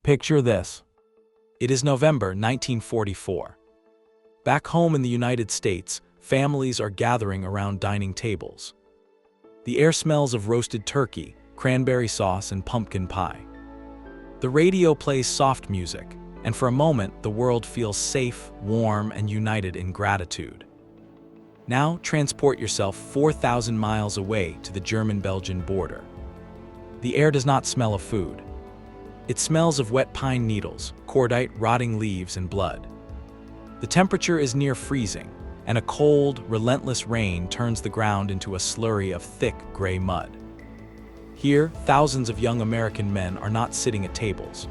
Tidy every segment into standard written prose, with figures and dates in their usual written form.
Picture this. It is November 1944. Back home in the United States, families are gathering around dining tables. The air smells of roasted turkey, cranberry sauce, and pumpkin pie. The radio plays soft music, and for a moment the world feels safe, warm, and united in gratitude. Now transport yourself 4,000 miles away to the German-Belgian border. The air does not smell of food. It smells of wet pine needles, cordite, rotting leaves, and blood. The temperature is near freezing, and a cold, relentless rain turns the ground into a slurry of thick, gray mud. Here, thousands of young American men are not sitting at tables.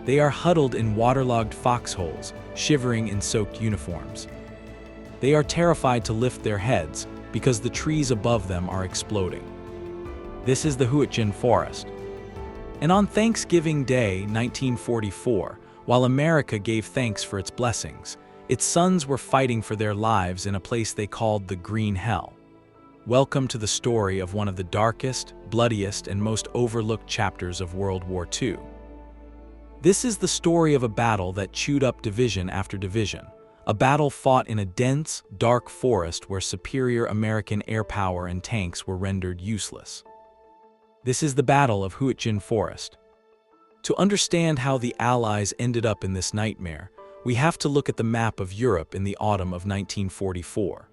They are huddled in waterlogged foxholes, shivering in soaked uniforms. They are terrified to lift their heads because the trees above them are exploding. This is the Hürtgen Forest. And on Thanksgiving Day, 1944, while America gave thanks for its blessings, its sons were fighting for their lives in a place they called the Green Hell. Welcome to the story of one of the darkest, bloodiest, and most overlooked chapters of World War II. This is the story of a battle that chewed up division after division, a battle fought in a dense, dark forest where superior American air power and tanks were rendered useless. This is the Battle of Hürtgen Forest. To understand how the Allies ended up in this nightmare, we have to look at the map of Europe in the autumn of 1944.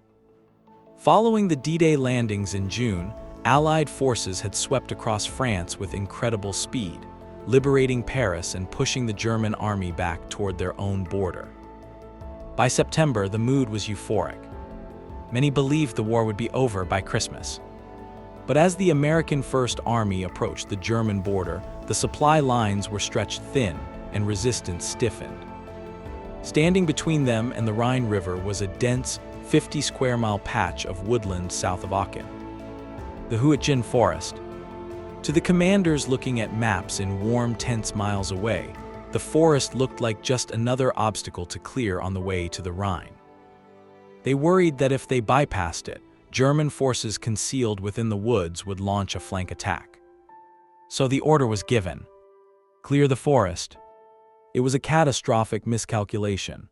Following the D-Day landings in June, Allied forces had swept across France with incredible speed, liberating Paris and pushing the German army back toward their own border. By September, the mood was euphoric. Many believed the war would be over by Christmas. But as the American First Army approached the German border, the supply lines were stretched thin and resistance stiffened. Standing between them and the Rhine River was a dense, 50-square-mile patch of woodland south of Aachen, the Hürtgen Forest. To the commanders looking at maps in warm tents miles away, the forest looked like just another obstacle to clear on the way to the Rhine. They worried that if they bypassed it, German forces concealed within the woods would launch a flank attack. So the order was given: clear the forest. It was a catastrophic miscalculation.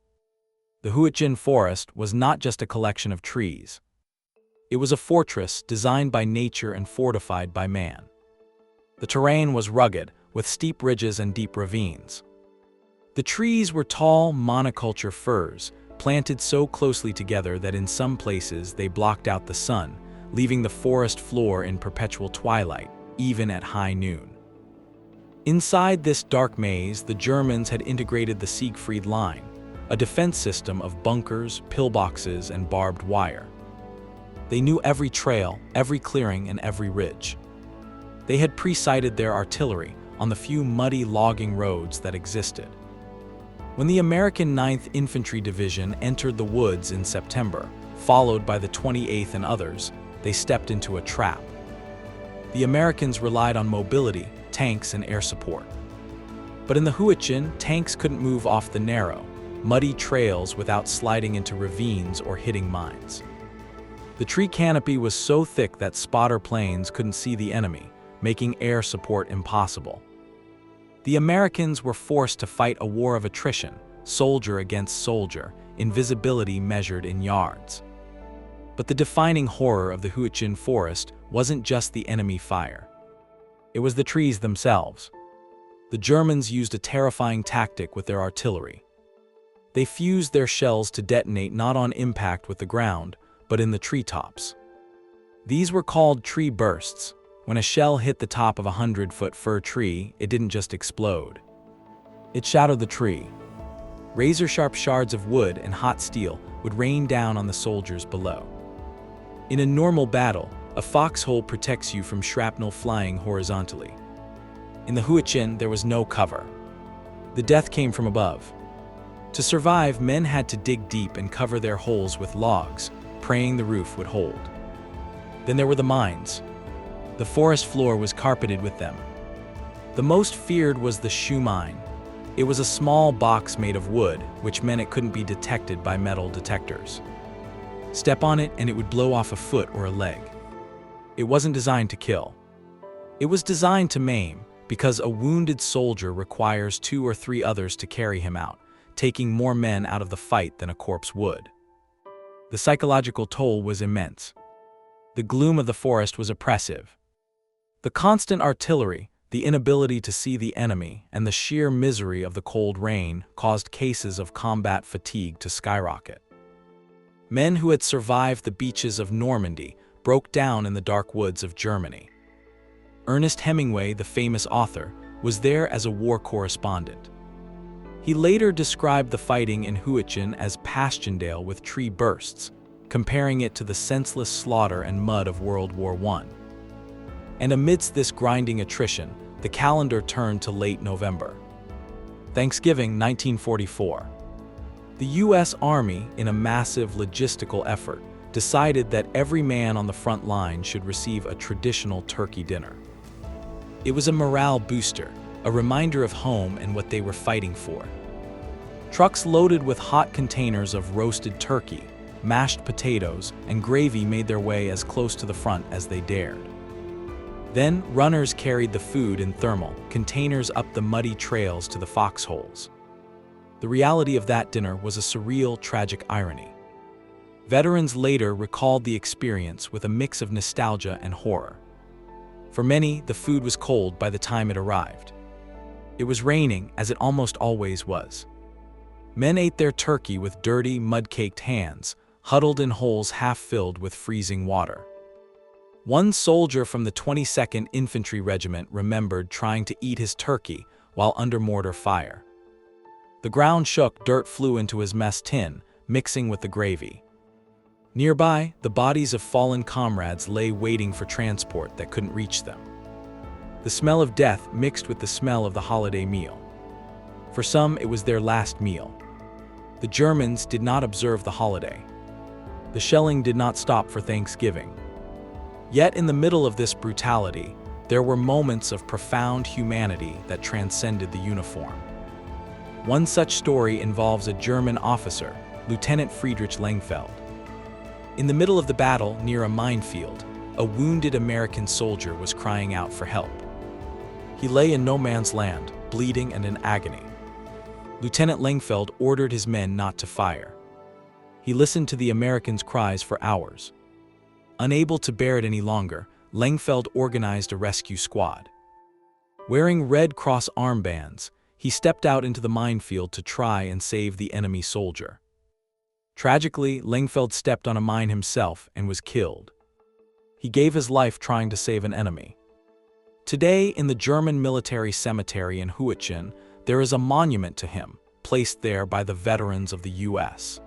The Hürtgen Forest was not just a collection of trees. It was a fortress designed by nature and fortified by man. The terrain was rugged, with steep ridges and deep ravines. The trees were tall monoculture firs, planted so closely together that in some places they blocked out the sun, leaving the forest floor in perpetual twilight, even at high noon. Inside this dark maze, the Germans had integrated the Siegfried Line, a defense system of bunkers, pillboxes, and barbed wire. They knew every trail, every clearing, and every ridge. They had pre-sighted their artillery on the few muddy logging roads that existed. When the American 9th Infantry Division entered the woods in September, followed by the 28th and others, they stepped into a trap. The Americans relied on mobility, tanks, and air support. But in the Hürtgen, tanks couldn't move off the narrow, muddy trails without sliding into ravines or hitting mines. The tree canopy was so thick that spotter planes couldn't see the enemy, making air support impossible. The Americans were forced to fight a war of attrition, soldier against soldier, invisibility measured in yards. But the defining horror of the Hürtgen Forest wasn't just the enemy fire. It was the trees themselves. The Germans used a terrifying tactic with their artillery. They fused their shells to detonate not on impact with the ground, but in the treetops. These were called tree bursts. When a shell hit the top of a 100-foot fir tree, it didn't just explode. It shattered the tree. Razor-sharp shards of wood and hot steel would rain down on the soldiers below. In a normal battle, a foxhole protects you from shrapnel flying horizontally. In the Hürtgen, there was no cover. The death came from above. To survive, men had to dig deep and cover their holes with logs, praying the roof would hold. Then there were the mines. The forest floor was carpeted with them. The most feared was the shoe mine. It was a small box made of wood, which meant it couldn't be detected by metal detectors. Step on it and it would blow off a foot or a leg. It wasn't designed to kill. It was designed to maim, because a wounded soldier requires 2 or 3 others to carry him out, taking more men out of the fight than a corpse would. The psychological toll was immense. The gloom of the forest was oppressive. The constant artillery, the inability to see the enemy, and the sheer misery of the cold rain caused cases of combat fatigue to skyrocket. Men who had survived the beaches of Normandy broke down in the dark woods of Germany. Ernest Hemingway, the famous author, was there as a war correspondent. He later described the fighting in Hürtgen as Passchendaele with tree bursts, comparing it to the senseless slaughter and mud of World War I. And amidst this grinding attrition, the calendar turned to late November. Thanksgiving 1944. The U.S. Army, in a massive logistical effort, decided that every man on the front line should receive a traditional turkey dinner. It was a morale booster, a reminder of home and what they were fighting for. Trucks loaded with hot containers of roasted turkey, mashed potatoes, and gravy made their way as close to the front as they dared. Then, runners carried the food in thermal containers up the muddy trails to the foxholes. The reality of that dinner was a surreal, tragic irony. Veterans later recalled the experience with a mix of nostalgia and horror. For many, the food was cold by the time it arrived. It was raining, as it almost always was. Men ate their turkey with dirty, mud-caked hands, huddled in holes half filled with freezing water. One soldier from the 22nd Infantry Regiment remembered trying to eat his turkey while under mortar fire. The ground shook, dirt flew into his mess tin, mixing with the gravy. Nearby, the bodies of fallen comrades lay waiting for transport that couldn't reach them. The smell of death mixed with the smell of the holiday meal. For some, it was their last meal. The Germans did not observe the holiday. The shelling did not stop for Thanksgiving. Yet in the middle of this brutality, there were moments of profound humanity that transcended the uniform. One such story involves a German officer, Lieutenant Friedrich Lengfeld. In the middle of the battle, near a minefield, a wounded American soldier was crying out for help. He lay in no man's land, bleeding and in agony. Lieutenant Lengfeld ordered his men not to fire. He listened to the Americans' cries for hours. Unable to bear it any longer, Lengfeld organized a rescue squad. Wearing Red Cross armbands, he stepped out into the minefield to try and save the enemy soldier. Tragically, Lengfeld stepped on a mine himself and was killed. He gave his life trying to save an enemy. Today, in the German military cemetery in Hürtgen, there is a monument to him, placed there by the veterans of the U.S.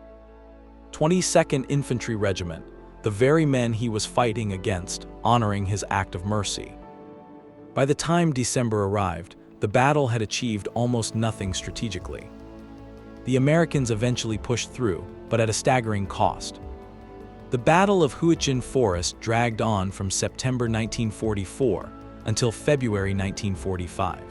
22nd Infantry Regiment, the very men he was fighting against, honoring his act of mercy. By the time December arrived, the battle had achieved almost nothing strategically. The Americans eventually pushed through, but at a staggering cost. The Battle of Hürtgen Forest dragged on from September 1944 until February 1945.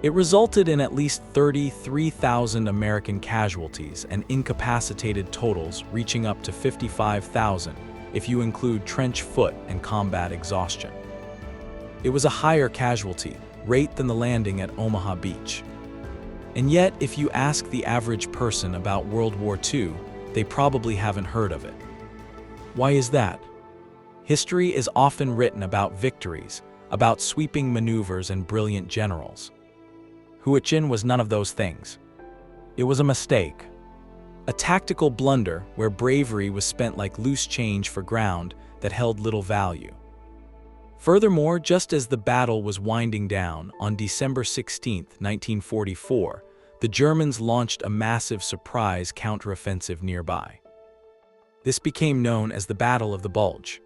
It resulted in at least 33,000 American casualties and incapacitated totals reaching up to 55,000 if you include trench foot and combat exhaustion. It was a higher casualty rate than the landing at Omaha Beach. And yet, if you ask the average person about World War II, they probably haven't heard of it. Why is that? History is often written about victories, about sweeping maneuvers and brilliant generals. Hürtgen was none of those things. It was a mistake. A tactical blunder where bravery was spent like loose change for ground that held little value. Furthermore, just as the battle was winding down, on December 16, 1944, the Germans launched a massive surprise counteroffensive nearby. This became known as the Battle of the Bulge.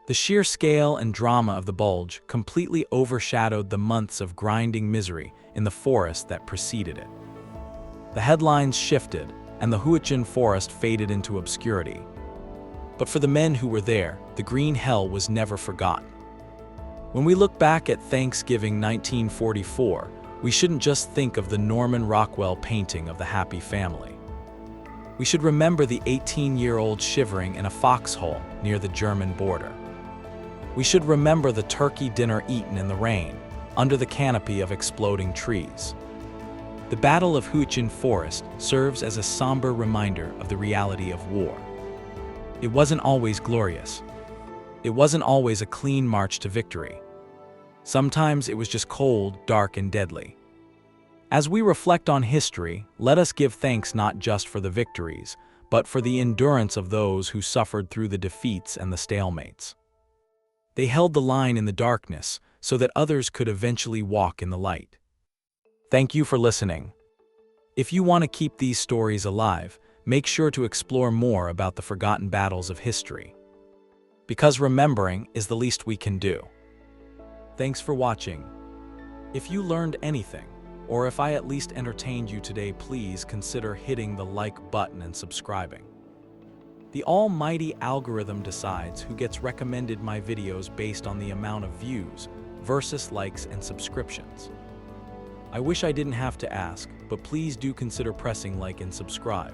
The sheer scale and drama of the Bulge completely overshadowed the months of grinding misery in the forest that preceded it. The headlines shifted, and the Hürtgen Forest faded into obscurity. But for the men who were there, the green hell was never forgotten. When we look back at Thanksgiving 1944, we shouldn't just think of the Norman Rockwell painting of the happy family. We should remember the 18-year-old shivering in a foxhole near the German border. We should remember the turkey dinner eaten in the rain, under the canopy of exploding trees. The Battle of Hürtgen Forest serves as a somber reminder of the reality of war. It wasn't always glorious. It wasn't always a clean march to victory. Sometimes it was just cold, dark, and deadly. As we reflect on history, let us give thanks not just for the victories, but for the endurance of those who suffered through the defeats and the stalemates. They held the line in the darkness so that others could eventually walk in the light. Thank you for listening. If you want to keep these stories alive, make sure to explore more about the forgotten battles of history. Because remembering is the least we can do. Thanks for watching. If you learned anything, or if I at least entertained you today, please consider hitting the like button and subscribing. The almighty algorithm decides who gets recommended my videos based on the amount of views versus likes and subscriptions. I wish I didn't have to ask, but please do consider pressing like and subscribe.